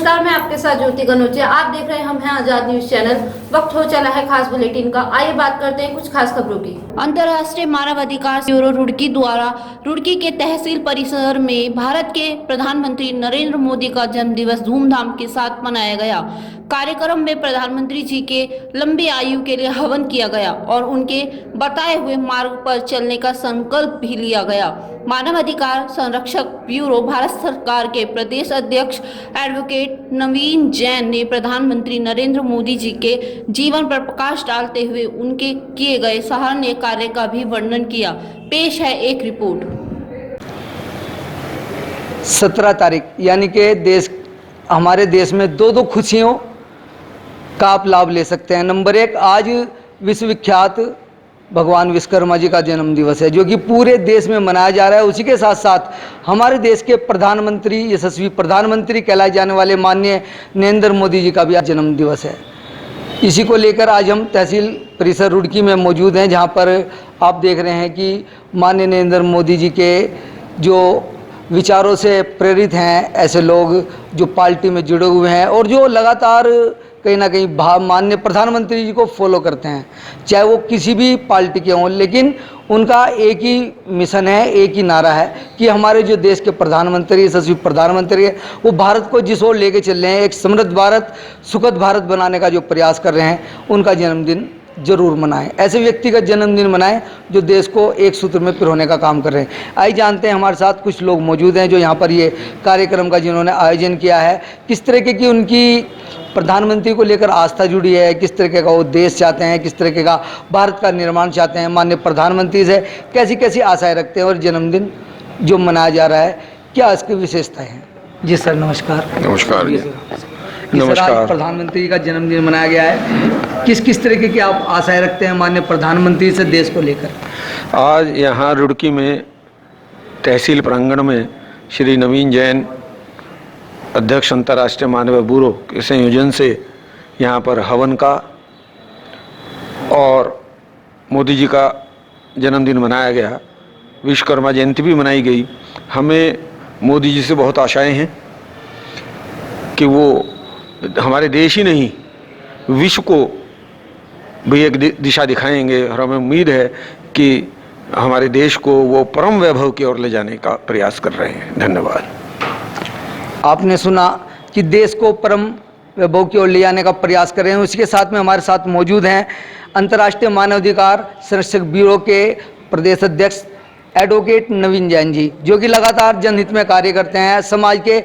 नमस्कार, मैं आपके साथ ज्योति गनोचिया। आप देख रहे हैं हम हैं आजाद न्यूज चैनल। वक्त हो चला है खास बुलेटिन का। आइए बात करते हैं कुछ खास खबरों की। अंतर्राष्ट्रीय मानवाधिकार ब्यूरो रुड़की द्वारा रुड़की के तहसील परिसर में भारत के प्रधानमंत्री नरेंद्र मोदी का जन्मदिवस धूमधाम के साथ मनाया गया। कार्यक्रम में प्रधानमंत्री जी के लंबी आयु के लिए हवन किया गया और उनके बताए हुए मार्ग पर चलने का संकल्प भी लिया गया। मानवाधिकार संरक्षक ब्यूरो भारत सरकार के प्रदेश अध्यक्ष एडवोकेट नवीन जैन ने प्रधानमंत्री नरेंद्र मोदी जी के जीवन पर प्रकाश डालते हुए उनके किए गए सराहनीय कार्य का भी वर्णन किया। पेश है एक रिपोर्ट। 17 तारीख यानी कि हमारे देश में दो खुशियों का आप लाभ ले सकते हैं। नंबर 1, आज विश्वविख्यात भगवान विश्वकर्मा जी का जन्म दिवस है, जो कि पूरे देश में मनाया जा रहा है। उसी के साथ साथ हमारे देश के प्रधानमंत्री, यशस्वी प्रधानमंत्री कहलाए जाने वाले माननीय नरेंद्र मोदी जी का भी आज जन्म दिवस है। इसी को लेकर आज हम तहसील परिसर रुड़की में मौजूद हैं, जहां पर आप देख रहे हैं कि माननीय नरेंद्र मोदी जी के जो विचारों से प्रेरित हैं ऐसे लोग जो पार्टी में जुड़े हुए हैं और जो लगातार कहीं ना कहीं माननीय प्रधानमंत्री जी को फॉलो करते हैं, चाहे वो किसी भी पार्टी के हों, लेकिन उनका एक ही मिशन है, एक ही नारा है कि हमारे जो देश के प्रधानमंत्री, यशस्वी प्रधानमंत्री है, वो भारत को जिस ओर लेके चल रहे हैं, एक समृद्ध भारत, सुखद भारत बनाने का जो प्रयास कर रहे हैं, उनका जन्मदिन जरूर मनाएं। ऐसे व्यक्ति का जन्मदिन मनाएं जो देश को एक सूत्र में पिरोने का काम कर रहे हैं। आइए जानते हैं, हमारे साथ कुछ लोग मौजूद हैं जो यहाँ पर ये कार्यक्रम का जिन्होंने आयोजन किया है, किस तरीके की उनकी प्रधानमंत्री को लेकर आस्था जुड़ी है, किस तरीके का वो देश चाहते हैं, किस तरीके का भारत का निर्माण चाहते हैं, माननीय प्रधानमंत्री से कैसी कैसी आशाएं रखते हैं और जन्मदिन जो मनाया जा रहा है क्या इसकी विशेषताएँ हैं। जी सर, नमस्कार। नमस्कार। नमस्कार। प्रधानमंत्री का जन्मदिन मनाया गया है, किस किस तरीके की आप आशाएं रखते हैं माननीय प्रधानमंत्री से देश को लेकर? आज यहाँ रुड़की में तहसील प्रांगण में श्री नवीन जैन, अध्यक्ष अंतर्राष्ट्रीय मानव ब्यूरो के संयोजन से यहाँ पर हवन का और मोदी जी का जन्मदिन मनाया गया। विश्वकर्मा जयंती भी मनाई गई। हमें मोदी जी से बहुत आशाएं हैं कि वो हमारे देश ही नहीं विश्व को भी एक दिशा दिखाएंगे और हमें उम्मीद है कि हमारे देश को वो परम वैभव की ओर ले जाने का प्रयास कर रहे हैं। धन्यवाद। आपने सुना कि देश को परम वैभव की ओर ले जाने का प्रयास कर रहे हैं। उसी के साथ में हमारे साथ मौजूद हैं अंतर्राष्ट्रीय मानवाधिकार संरक्षक ब्यूरो के प्रदेश अध्यक्ष एडवोकेट नवीन जैन जी, जो कि लगातार जनहित में कार्य करते हैं, समाज के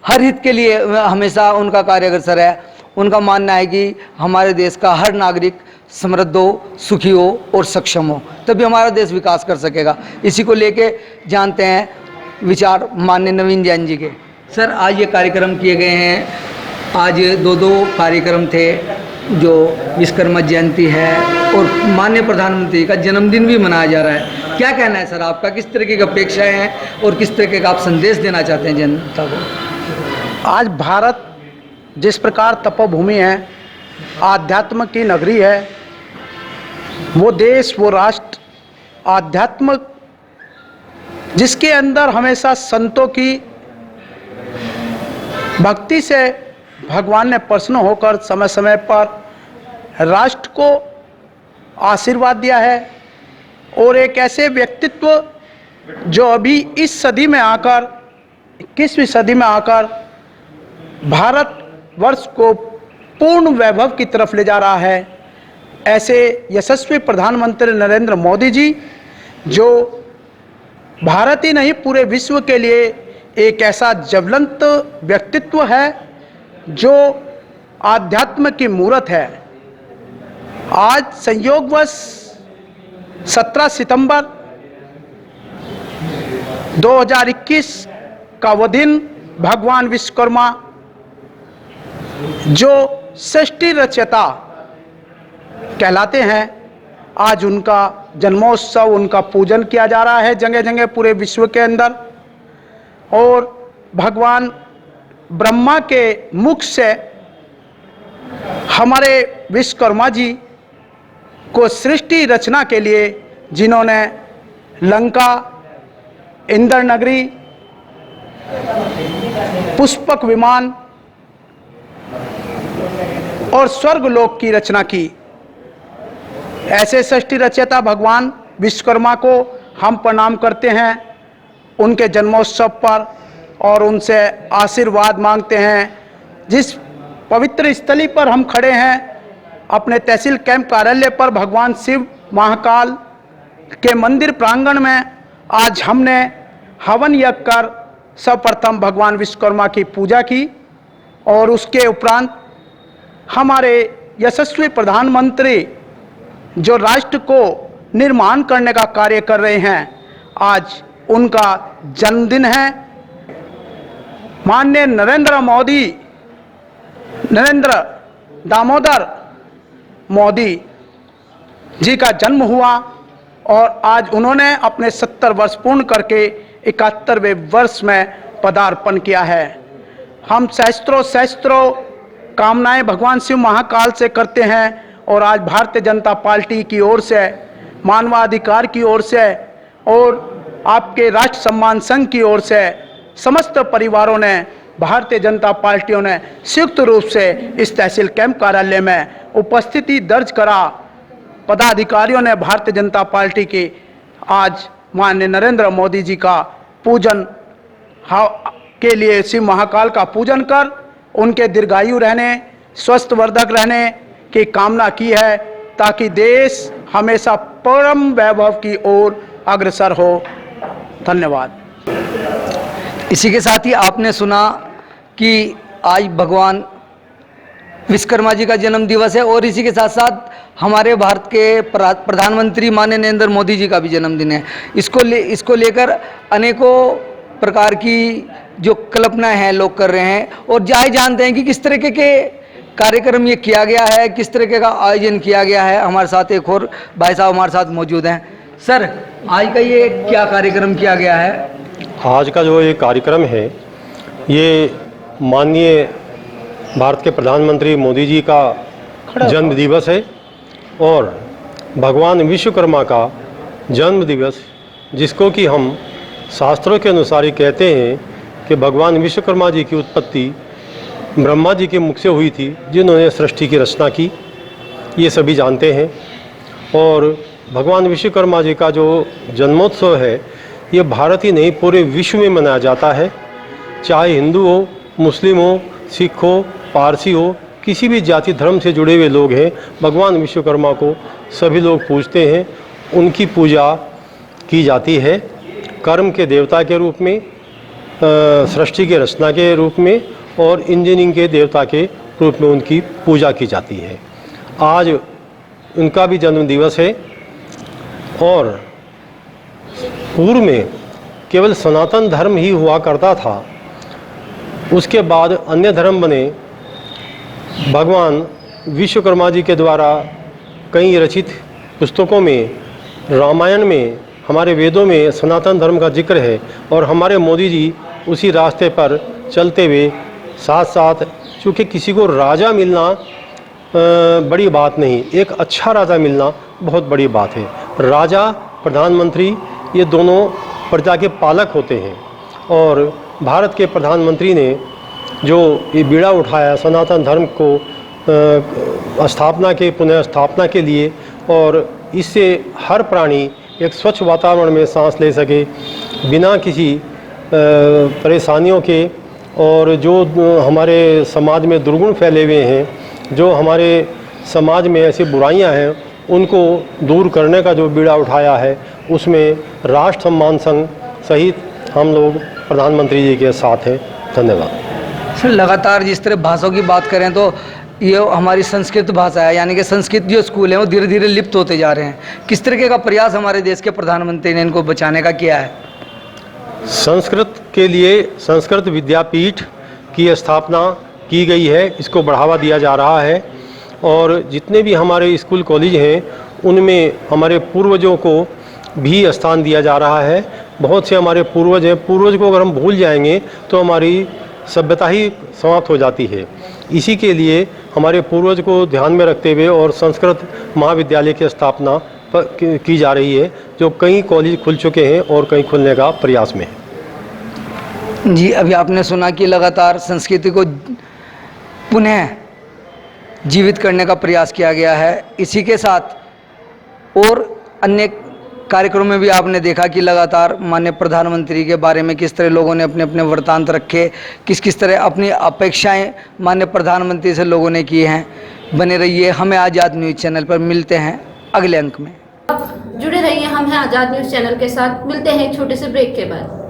हर हित के लिए हमेशा उनका कार्य अग्रसर है। उनका मानना है कि हमारे देश का हर नागरिक समृद्ध हो, सुखी हो और सक्षम हो, तभी हमारा देश विकास कर सकेगा। इसी को लेके जानते हैं विचार माननीय नवीन जैन जी के। सर, आज ये कार्यक्रम किए गए हैं, आज दो कार्यक्रम थे, जो विश्वकर्मा जयंती है और माननीय प्रधानमंत्री का जन्मदिन भी मनाया जा रहा है। क्या कहना है सर आपका, किस तरीके की अपेक्षाएं हैं और किस तरीके का आप संदेश देना चाहते हैं जनता को? आज भारत जिस प्रकार तपोभूमि है, आध्यात्म की नगरी है, वो देश, वो राष्ट्र आध्यात्म जिसके अंदर हमेशा संतों की भक्ति से भगवान ने प्रसन्न होकर समय समय पर राष्ट्र को आशीर्वाद दिया है। और एक ऐसे व्यक्तित्व जो अभी इस सदी में आकर, 21वीं सदी में आकर भारतवर्ष को पूर्ण वैभव की तरफ ले जा रहा है, ऐसे यशस्वी प्रधानमंत्री नरेंद्र मोदी जी, जो भारत ही नहीं पूरे विश्व के लिए एक ऐसा ज्वलंत व्यक्तित्व है जो आध्यात्म की मूर्त है। आज संयोगवश 17 सितंबर 2021 का वो दिन भगवान विश्वकर्मा, जो सृष्टि रचयिता कहलाते हैं, आज उनका जन्मोत्सव, उनका पूजन किया जा रहा है जगह जगह पूरे विश्व के अंदर। और भगवान ब्रह्मा के मुख से हमारे विश्वकर्मा जी को सृष्टि रचना के लिए, जिन्होंने लंका, इंद्र नगरी, पुष्पक विमान और स्वर्गलोक की रचना की। ऐसे सृष्टि रचयिता भगवान विश्वकर्मा को हम प्रणाम करते हैं उनके जन्मोत्सव पर और उनसे आशीर्वाद मांगते हैं। जिस पवित्र स्थली पर हम खड़े हैं, अपने तहसील कैंप कार्यालय पर भगवान शिव महाकाल के मंदिर प्रांगण में, आज हमने हवन यज्ञ कर सर्वप्रथम भगवान विश्वकर्मा की पूजा की और उसके उपरांत हमारे यशस्वी प्रधानमंत्री जो राष्ट्र को निर्माण करने का कार्य कर रहे हैं, आज उनका जन्मदिन है। माननीय नरेंद्र दामोदर मोदी जी का जन्म हुआ और आज उन्होंने अपने 70 वर्ष पूर्ण करके 71वें वर्ष में पदार्पण किया है। हम सहस्त्रों कामनाएं भगवान शिव महाकाल से करते हैं और आज भारतीय जनता पार्टी की ओर से, मानवाधिकार की ओर से और आपके राष्ट्र सम्मान संघ की ओर से समस्त परिवारों ने, भारतीय जनता पार्टियों ने संयुक्त रूप से इस तहसील कैंप कार्यालय में उपस्थिति दर्ज करा। पदाधिकारियों ने भारतीय जनता पार्टी के आज माननीय नरेंद्र मोदी जी का पूजन के लिए शिव महाकाल का पूजन कर उनके दीर्घायु रहने, स्वस्थ वर्धक रहने की कामना की है, ताकि देश हमेशा परम वैभव की ओर अग्रसर हो। धन्यवाद। इसी के साथ ही आपने सुना कि आज भगवान विश्वकर्मा जी का जन्म दिवस है और इसी के साथ साथ हमारे भारत के प्रधानमंत्री माननीय नरेंद्र मोदी जी का भी जन्मदिन है। इसको लेकर अनेकों प्रकार की जो कल्पनाएं हैं लोग कर रहे हैं और जानते हैं कि किस तरीके के कार्यक्रम ये किया गया है, किस तरीके का आयोजन किया गया है। हमारे साथ एक और भाई साहब हमारे साथ मौजूद हैं। सर, आज का ये क्या कार्यक्रम किया गया है? आज का जो ये कार्यक्रम है, ये माननीय भारत के प्रधानमंत्री मोदी जी का जन्म दिवस है और भगवान विश्वकर्मा का जन्म दिवस, जिसको कि हम शास्त्रों के अनुसार ही कहते हैं कि भगवान विश्वकर्मा जी की उत्पत्ति ब्रह्मा जी के मुख से हुई थी, जिन्होंने सृष्टि की रचना की, ये सभी जानते हैं। और भगवान विश्वकर्मा जी का जो जन्मोत्सव है, ये भारत ही नहीं पूरे विश्व में मनाया जाता है। चाहे हिंदू हो, मुस्लिम हो, सिख हो, पारसी हो, किसी भी जाति धर्म से जुड़े हुए लोग हैं, भगवान विश्वकर्मा को सभी लोग पूजते हैं। उनकी पूजा की जाती है कर्म के देवता के रूप में, सृष्टि के रचना के रूप में और इंजीनियरिंग के देवता के रूप में उनकी पूजा की जाती है। आज उनका भी जन्म दिवस है और पूर्व में केवल सनातन धर्म ही हुआ करता था, उसके बाद अन्य धर्म बने। भगवान विश्वकर्मा जी के द्वारा कई रचित पुस्तकों में, रामायण में, हमारे वेदों में सनातन धर्म का जिक्र है और हमारे मोदी जी उसी रास्ते पर चलते हुए साथ साथ, चूँकि किसी को राजा मिलना बड़ी बात नहीं, एक अच्छा राजा मिलना बहुत बड़ी बात है। राजा, प्रधानमंत्री, ये दोनों प्रजा के पालक होते हैं और भारत के प्रधानमंत्री ने जो ये बीड़ा उठाया सनातन धर्म को स्थापना के, पुनः स्थापना के लिए, और इससे हर प्राणी एक स्वच्छ वातावरण में सांस ले सके बिना किसी परेशानियों के, और जो हमारे समाज में दुर्गुण फैले हुए हैं, जो हमारे समाज में ऐसी बुराइयां हैं, उनको दूर करने का जो बीड़ा उठाया है, उसमें राष्ट्र सम्मान संघ सहित हम लोग प्रधानमंत्री जी के साथ हैं। धन्यवाद। सर, लगातार जिस तरह भाषाओं की बात करें तो ये हमारी संस्कृत भाषा है, यानी कि संस्कृत जो स्कूल हैं वो धीरे धीरे लिप्त होते जा रहे हैं। किस तरीके का प्रयास हमारे देश के प्रधानमंत्री ने इनको बचाने का किया है? संस्कृत के लिए संस्कृत विद्यापीठ की स्थापना की गई है, इसको बढ़ावा दिया जा रहा है और जितने भी हमारे स्कूल कॉलेज हैं उनमें हमारे पूर्वजों को भी स्थान दिया जा रहा है। बहुत से हमारे पूर्वज हैं, पूर्वज को अगर हम भूल जाएंगे तो हमारी सभ्यता ही समाप्त हो जाती है। इसी के लिए हमारे पूर्वज को ध्यान में रखते हुए और संस्कृत महाविद्यालय की स्थापना की जा रही है, जो कई कॉलेज खुल चुके हैं और कई खुलने का प्रयास में है। जी, अभी आपने सुना कि लगातार संस्कृति को पुनः जीवित करने का प्रयास किया गया है। इसी के साथ और अन्य कार्यक्रमों में भी आपने देखा कि लगातार माननीय प्रधानमंत्री के बारे में किस तरह लोगों ने अपने अपने वृत्तांत रखे, किस किस तरह अपनी अपेक्षाएं माननीय प्रधानमंत्री से लोगों ने की हैं। बने रहिए हमें आज़ाद न्यूज़ चैनल पर, मिलते हैं अगले अंक में। जुड़े रहिए हम हैं आज़ाद न्यूज़ चैनल के साथ, मिलते हैं एक छोटे से ब्रेक के बाद।